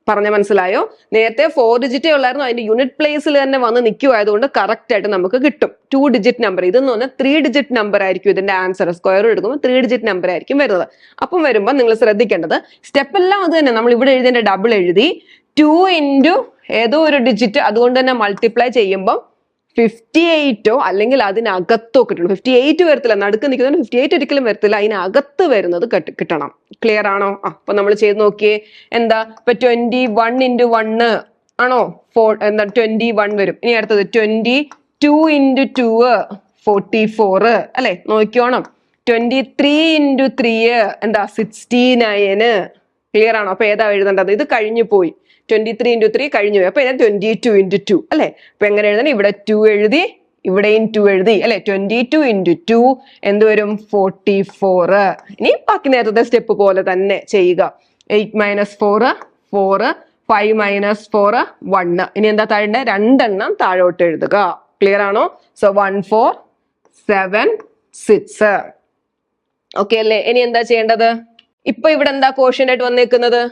പറഞ്ഞ മനസ്സിലായോ? നേരത്തെ 4 ഡിജിറ്റേ ഉള്ളായിരുന്നു. അതിന്റെ യൂണിറ്റ് പ്ലേസിൽ തന്നെ വന്ന് നിൽക്കുമായതുകൊണ്ട് കറക്റ്റ് ആയിട്ട് നമുക്ക് കിട്ടും. 2 ഡിജിറ്റ് നമ്പർ. ഇതെന്ന് പറഞ്ഞാൽ 3 ഡിജിറ്റ് നമ്പർ ആയിരിക്കും ഇതിന്റെ ആൻസർ. സ്ക്വയർ എടുക്കുമ്പോൾ 3 ഡിജിറ്റ് നമ്പർ ആയിരിക്കും വരുന്നത്. അപ്പം വരുമ്പോൾ നിങ്ങൾ ശ്രദ്ധിക്കേണ്ടത് സ്റ്റെപ്പ് എല്ലാം അത് തന്നെ. നമ്മൾ ഇവിടെ എഴുതിയതിന്റെ ഡബിൾ എഴുതി. 2 into ഏതോ ഒരു ഡിജിറ്റ്, അതുകൊണ്ട് തന്നെ മൾട്ടിപ്ലൈ ചെയ്യുമ്പോൾ 58 അല്ലെങ്കിൽ അതിനകത്തോ കിട്ടണം. 58 വരത്തില്ല. നടുക്ക് നിൽക്കുന്നതിന് 58 ഒരിക്കലും വരത്തില്ല. അതിനകത്ത് വരുന്നത് കിട്ടണം. ക്ലിയർ ആണോ? അപ്പൊ നമ്മൾ ചെയ്ത് നോക്കിയേ. എന്താ? ഇപ്പൊ 21 into 1 ആണോ? 4 എന്താ? 21 വരും. ഇനി അടുത്തത് 22 into 2 44 അല്ലെ? നോക്കിയോണം. 23 into 3 എന്താ? 69. ക്ലിയർ ആണോ? അപ്പൊ ഏതാ എഴുതേണ്ടത്? ഇത് കഴിഞ്ഞു പോയി. 23 into 3 കഴിഞ്ഞു പോയി. അപ്പൊ 22 into 2 അല്ലെ? അപ്പൊ എങ്ങനെ എഴുതണം? ഇവിടെ 2 എഴുതി, ഇവിടെയും 2 എഴുതി അല്ലെ? 22 into 2 എന്ത് വരും? 44. ഇനി ബാക്കി നേരത്തെ സ്റ്റെപ്പ് പോലെ തന്നെ ചെയ്യുക. 8 minus 4 4, 5 minus 4 1. ഇനി എന്താ താഴെ? 2 എണ്ണം താഴോട്ട് എഴുതുക. ക്ലിയർ ആണോ? സോ 1 4 7 6. ഓക്കെ അല്ലേ? ഇനി എന്താ ചെയ്യേണ്ടത്? ഇപ്പൊ ഇവിടെ എന്താ കോഷ്യന്റ് ആയിട്ട് വന്നേക്കുന്നത്?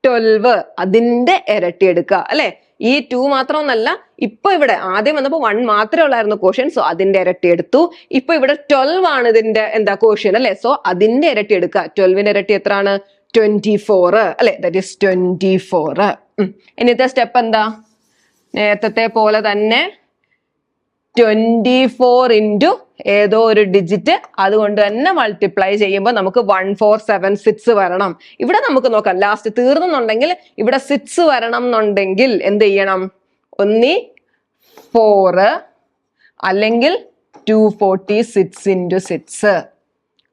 12. അതിന്റെ ഇരട്ടി എടുക്കുക അല്ലെ? ഈ 2 മാത്രമൊന്നല്ല, ഇപ്പൊ ഇവിടെ ആദ്യം വന്നപ്പോ 1 മാത്രമേ ഉള്ളായിരുന്നു ക്വോഷ്യൻ, സോ അതിന്റെ ഇരട്ടി എടുത്തു. ഇപ്പൊ ഇവിടെ 12 ആണ് ഇതിന്റെ ക്വോഷ്യൻ അല്ലെ, സോ അതിന്റെ ഇരട്ടി എടുക്കുക. 12ന്റെ ഇരട്ടി എത്രയാണ്? 24 അല്ലെ, ദാറ്റ് ഈസ് 24. ഇനിത്തെ സ്റ്റെപ്പ് എന്താ? നേരത്തെ പോലെ തന്നെ 24 ഇൻറ്റു ഏതോ ഒരു ഡിജിറ്റ്, അതുകൊണ്ട് തന്നെ മൾട്ടിപ്ലൈ ചെയ്യുമ്പോൾ നമുക്ക് 1476 വരണം. ഇവിടെ നമുക്ക് നോക്കാം, ലാസ്റ്റ് തീർന്നുണ്ടെങ്കിൽ ഇവിടെ 6 വരണം എന്നുണ്ടെങ്കിൽ എന്ത് ചെയ്യണം? ഒന്നി 4 അല്ലെങ്കിൽ 246 ഇൻറ്റു 6.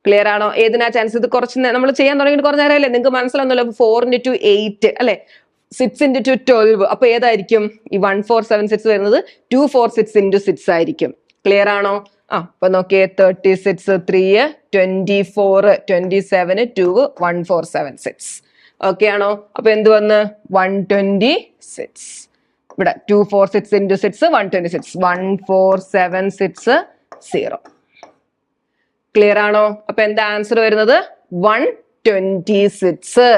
ക്ലിയർ ആണോ? ഏതിനാ ചാൻസ്? ഇത് കുറച്ച് നമ്മൾ ചെയ്യാൻ തുടങ്ങിയിട്ട് കുറച്ച് നേരമല്ലേ, നിങ്ങൾക്ക് മനസ്സിലാവുന്നല്ലോ. 4 ഇൻറ്റു 8 അല്ലെ, 6 ഇൻറ്റു 12. അപ്പൊ ഏതായിരിക്കും ഈ 1476 വരുന്നത്? 246 ഇൻറ്റു 6 ആയിരിക്കും. ക്ലിയർ ആണോ? അപ്പൊ നോക്കിയേ, 36 3 24 27 2 1476. ഓക്കെ ആണോ? അപ്പൊ എന്ത് വന്ന്? 126. ഇവിടെ 246 ഇൻറ്റു 6 126. 14760. ക്ലിയർ ആണോ? അപ്പൊ എന്താ ആൻസർ വരുന്നത്? 126.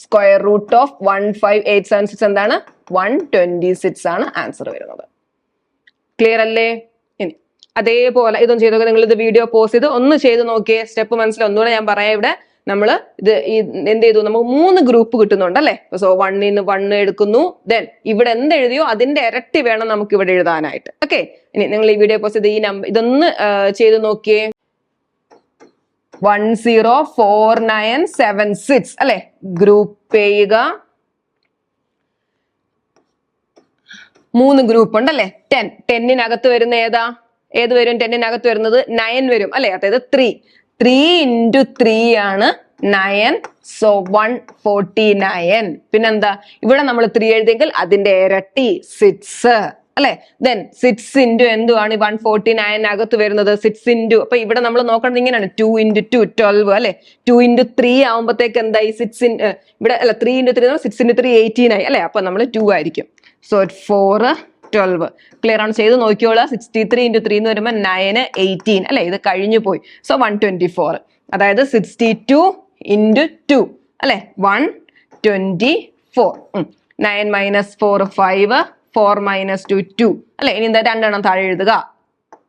സ്ക്വയർ റൂട്ട് ഓഫ് 15876 എന്താണ്? 126 ആണ് ആൻസർ വരുന്നത്. ക്ലിയർ അല്ലേ? ഇനി അതേപോലെ ഇതൊന്നും ചെയ്ത് നോക്കുക. നിങ്ങൾ ഇത് വീഡിയോ പോസ്റ്റ് ചെയ്ത് ഒന്ന് ചെയ്ത് നോക്കിയേ. സ്റ്റെപ്പ് മനസ്സിലായി. ഒന്നുകൂടെ ഞാൻ പറയാം. ഇവിടെ നമ്മൾ ഇത് എന്ത് ചെയ്തു? നമുക്ക് 3 ഗ്രൂപ്പ് കിട്ടുന്നുണ്ട് അല്ലെ. സോ 1 ന്ന് 1 എടുക്കുന്നു. ദെൻ ഇവിടെ എന്ത് എഴുതിയോ അതിന്റെ ഇരട്ടി വേണം നമുക്ക് ഇവിടെ എഴുതാനായിട്ട്. ഓക്കെ, ഇനി നിങ്ങൾ ഈ വീഡിയോ പോസ്റ്റ് ചെയ്ത് ഈ നമ്പർ ഇതൊന്ന് ചെയ്ത് നോക്കിയേ. 104976 അല്ലെ, ഗ്രൂപ്പ് ചെയ്യുക. 3 ഗ്രൂപ്പ് ഉണ്ട് അല്ലെ. 10 വരുന്ന ഏത് വരും? 10 വരുന്നത് 9 വരും അല്ലെ. അതായത് 3 ഇൻറ്റു 3 ആണ് 9. സോ 149. പിന്നെന്താ? ഇവിടെ നമ്മൾ 3 എഴുതിയെങ്കിൽ അതിന്റെ ഇരട്ടി 6 അല്ലെ. ദെൻ 6 ഇൻറ്റു എന്തുവാണ്? 149 വരുന്നത് 6 ഇൻറ്റു. അപ്പൊ ഇവിടെ നമ്മൾ നോക്കേണ്ടത് ഇങ്ങനെയാണ്, 2 ഇൻറ്റു 2 12 അല്ലെ. 2 ഇൻറ്റു 3 ആവുമ്പോഴത്തേക്ക് എന്തായി? 6 ഇവിടെ അല്ല, 3 ഇൻറ്റു 3 6 ഇൻറ്റു 3 18 ആയി അല്ലെ. അപ്പൊ നമ്മൾ 2 ആയിരിക്കും. സോ 4 12. ക്ലിയർ ആണ്? ചെയ്ത് നോക്കിയോളാം. 63 ഇൻറ്റു 3 എന്ന് വരുമ്പോൾ 9 18 അല്ലെ. ഇത് കഴിഞ്ഞു പോയി. സോ 124. അതായത് 62 ഇൻറ്റു 2 അല്ലെ, 124. 9 മൈനസ് 4 5, 4 മൈനസ് 2 2 അല്ലെ. ഇനി എന്താ? 2 എണ്ണം താഴെ എഴുതുക.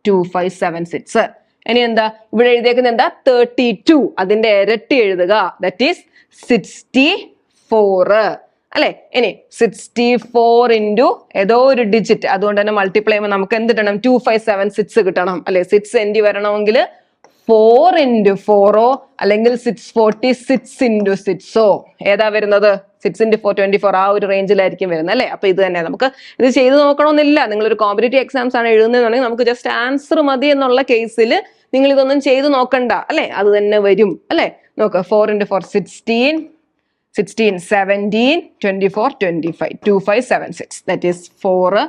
2576. ഇനി എന്താ ഇവിടെ എഴുതിയേക്കുന്നത്? എന്താ? 32. അതിന്റെ ഇരട്ടി എഴുതുക. ദാറ്റ് ഈസ് 64 അല്ലെ. ഇനി 64 ഇൻറ്റു ഏതോ ഒരു ഡിജിറ്റ്, അതുകൊണ്ട് തന്നെ മൾട്ടിപ്ലൈ ചെയ്യുമ്പോൾ നമുക്ക് എന്ത് കിട്ടണം? 2576 കിട്ടണം അല്ലെ. 6 എൻഡി വരണമെങ്കിൽ 4 ഇൻറ്റു 4 അല്ലെങ്കിൽ 646 ഇൻറ്റു 6 ഏതാ വരുന്നത്? 6 ഇൻറ്റു 4 24. ആ ഒരു റേഞ്ചിലായിരിക്കും വരുന്നത് അല്ലെ. അപ്പൊ ഇത് തന്നെ നമുക്ക് ഇത് ചെയ്ത് നോക്കണമെന്നില്ല. നിങ്ങളൊരു കോമ്പറ്റേറ്റീവ് എക്സാംസ് ആണ് എഴുതുന്നതെന്നുണ്ടെങ്കിൽ നമുക്ക് ജസ്റ്റ് ആൻസർ മതി എന്നുള്ള കേസിൽ നിങ്ങൾ ഇതൊന്നും ചെയ്ത് നോക്കണ്ട അല്ലെ. അത് തന്നെ വരും അല്ലെ. നോക്ക, 4 ഇൻറ്റു 4 16 16 17 24 25 2576. That is 4.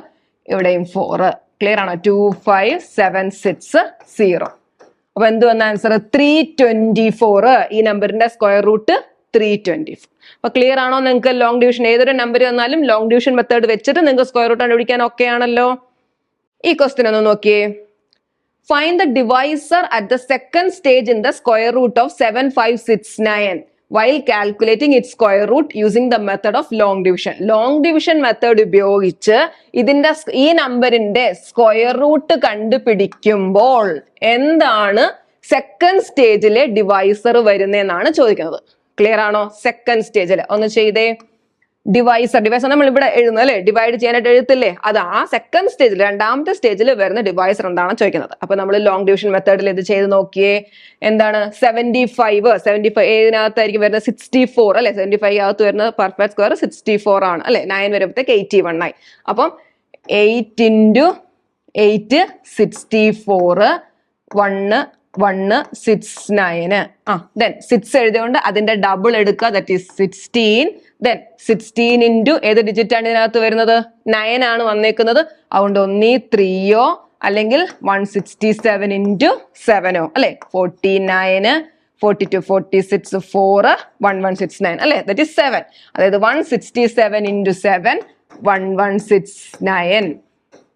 ഇവിടെയും 4. ക്ലിയർ ആണോ? 25760. അപ്പൊ എന്ത് വന്ന ആൻസർ? 324. ഈ നമ്പറിന്റെ സ്ക്വയർ റൂട്ട് 324. അപ്പൊ ക്ലിയർ ആണോ? നിങ്ങൾക്ക് ലോങ് ഡിവിഷൻ ഏതൊരു നമ്പർ വന്നാലും ലോങ് ഡിവിഷൻ മെത്തേഡ് വെച്ചിട്ട് നിങ്ങൾക്ക് സ്ക്വയർ റൂട്ട് കണ്ടുപിടിക്കാൻ ഓക്കെ ആണല്ലോ. ഈ ക്വസ്റ്റ്യൻ ഒന്ന് നോക്കിയേ. Find the divisor at the second stage in the square root of 7569 while calculating its square root using the method of long division. Long division method ഉപയോഗിച്ച് ഇതിന്റെ ഈ നമ്പറിന്റെ സ്ക്വയർ റൂട്ട് കണ്ടുപിടിക്കുമ്പോൾ എന്താണ് സെക്കൻഡ് സ്റ്റേജിലെ ഡിവൈസർ വരുന്നതെന്നാണ് ചോദിക്കുന്നത്. Clear ആണോ? Second സ്റ്റേജിൽ ഒന്ന് ചെയ്തേ. ഡിവൈസർ നമ്മൾ ഇവിടെ എഴുതുന്നത് അല്ലെ, ഡിവൈഡ് ചെയ്യാനായിട്ട് എഴുത്തില്ലേ, അത് ആ സെക്കൻഡ് സ്റ്റേജിൽ, രണ്ടാമത്തെ സ്റ്റേജിൽ വരുന്ന ഡിവൈസർ എന്താണ് ചോദിക്കുന്നത്. അപ്പൊ നമ്മൾ ലോങ് ഡിവിഷൻ മെത്തേഡിൽ ഇത് ചെയ്ത് നോക്കിയേ. എന്താണ്? 75 ഏതിനകത്തായിരിക്കും വരുന്നത്? 64 അല്ലെ. 75 അകത്ത് വരുന്നത് പെർഫെക്റ്റ് സ്ക്വയർ 64 ആണ് അല്ലെ. 9 വരുമ്പോഴത്തേക്ക് 81 ആയി. അപ്പം 8 ഇൻറ്റു 8 64 1 169. ദെൻ 6 എഴുതിയോണ്ട് അതിന്റെ ഡബിൾ എടുക്കുക. That is 16. ദെൻ 16 ഇൻറ്റു ഏത് ഡിജിറ്റ് ആണ് ഇതിനകത്ത് വരുന്നത്? 9 ആണ് വന്നേക്കുന്നത്. അതുകൊണ്ട് ഒന്നീ 3 അല്ലെങ്കിൽ 167 ഇൻറ്റു 7 അല്ലെ. 49 42 46 4 1169 അല്ലെ. That is 7. അതായത് 167 ഇൻറ്റു 7 1169.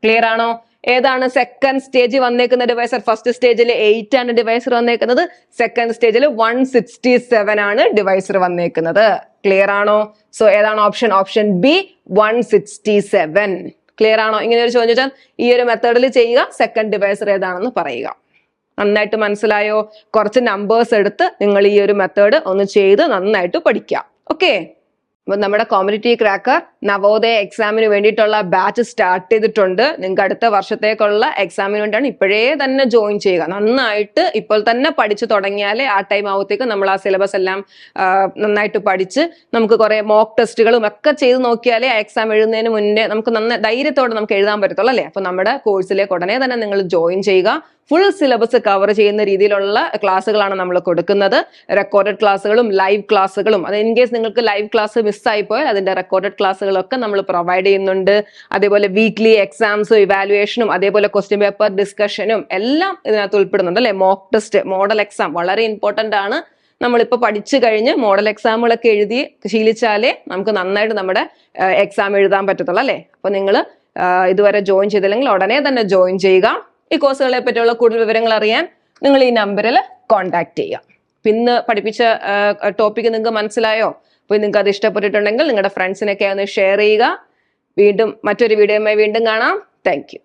ക്ലിയർ ആണോ? ഏതാണ് സെക്കൻഡ് സ്റ്റേജ് വന്നേക്കുന്ന ഡിവൈസർ? ഫസ്റ്റ് സ്റ്റേജിൽ 8 ആണ് ഡിവൈസർ വന്നേക്കുന്നത്. സെക്കൻഡ് സ്റ്റേജിൽ 167 ആണ് ഡിവൈസർ വന്നേക്കുന്നത്. ക്ലിയർ ആണോ? സോ ഏതാണ് ഓപ്ഷൻ? Option B 167. ക്ലിയർ ആണോ? ഇങ്ങനെ ഒരു ചോദ്യം ചോദിച്ചാൽ ഈ ഒരു മെത്തേഡിൽ ചെയ്യുക, സെക്കൻഡ് ഡിവൈസർ ഏതാണെന്ന് പറയുക. നന്നായിട്ട് മനസ്സിലായോ? കുറച്ച് നമ്പേഴ്സ് എടുത്ത് നിങ്ങൾ ഈ ഒരു മെത്തേഡ് ഒന്ന് ചെയ്ത് നന്നായിട്ട് പഠിക്കാം. ഓക്കെ, അപ്പൊ നമ്മുടെ കോമ്പറ്റീറ്റീവ് ക്രാക്കർ നവോദയ എക്സാമിന് വേണ്ടിയിട്ടുള്ള ബാച്ച് സ്റ്റാർട്ട് ചെയ്തിട്ടുണ്ട്. നിങ്ങൾക്ക് അടുത്ത വർഷത്തേക്കുള്ള എക്സാമിന് വേണ്ടിയാണ് ഇപ്പോഴേ തന്നെ ജോയിൻ ചെയ്യുക. നന്നായിട്ട് ഇപ്പോൾ തന്നെ പഠിച്ചു തുടങ്ങിയാലേ ആ ടൈം ആവുമ്പോഴത്തേക്ക് നമ്മൾ ആ സിലബസ് എല്ലാം നന്നായിട്ട് പഠിച്ച് നമുക്ക് കുറെ മോക്ക് ടെസ്റ്റുകളും ഒക്കെ ചെയ്ത് നോക്കിയാലേ ആ എക്സാം എഴുതുന്നതിന് മുന്നേ നമുക്ക് നന്നായി ധൈര്യത്തോടെ നമുക്ക് എഴുതാൻ പറ്റത്തുള്ളൂ അല്ലേ? അപ്പൊ നമ്മുടെ കോഴ്സിലേക്ക് ഉടനെ തന്നെ നിങ്ങൾ ജോയിൻ ചെയ്യുക. ഫുൾ സിലബസ് കവർ ചെയ്യുന്ന രീതിയിലുള്ള ക്ലാസ്സുകളാണ് നമ്മൾ കൊടുക്കുന്നത്. റെക്കോർഡഡ് ക്ലാസ്സുകളും ലൈവ് ക്ലാസ്സുകളും, അത് ഇൻ കേസ് നിങ്ങൾക്ക് ലൈവ് ക്ലാസ് മിസ്സായി പോയാൽ അതിന്റെ റെക്കോർഡഡ് ക്ലാസ്സുകളൊക്കെ നമ്മൾ പ്രൊവൈഡ് ചെയ്യുന്നുണ്ട്. അതേപോലെ വീക്ക്ലി എക്സാംസും ഇവാലുവേഷനും അതേപോലെ ക്വസ്റ്റ്യൻ പേപ്പർ ഡിസ്കഷനും എല്ലാം ഇതിനകത്ത് ഉൾപ്പെടുന്നുണ്ട് അല്ലെ? മോക്ക് ടെസ്റ്റ്, മോഡൽ എക്സാം വളരെ ഇമ്പോർട്ടന്റ് ആണ്. നമ്മളിപ്പോൾ പഠിച്ചു കഴിഞ്ഞ് മോഡൽ എക്സാമുകളൊക്കെ എഴുതി ശീലിച്ചാലേ നമുക്ക് നന്നായിട്ട് നമ്മുടെ എക്സാം എഴുതാൻ പറ്റത്തുള്ളൂ അല്ലെ? അപ്പൊ നിങ്ങൾ ഇതുവരെ ജോയിൻ ചെയ്തില്ലെങ്കിൽ ഉടനെ തന്നെ ജോയിൻ ചെയ്യുക. ഈ കോഴ്സുകളെ പറ്റിയുള്ള കൂടുതൽ വിവരങ്ങൾ അറിയാൻ നിങ്ങൾ ഈ നമ്പറിൽ കോൺടാക്ട് ചെയ്യുക. ഇന്ന് പഠിപ്പിച്ച ടോപ്പിക്ക് നിങ്ങൾക്ക് മനസ്സിലായോ? അപ്പോൾ നിങ്ങൾക്ക് അത് ഇഷ്ടപ്പെട്ടിട്ടുണ്ടെങ്കിൽ നിങ്ങളുടെ ഫ്രണ്ട്സിനൊക്കെ ഒന്ന് ഷെയർ ചെയ്യുക. വീണ്ടും മറ്റൊരു വീഡിയോയുമായി വീണ്ടും കാണാം. Thank you.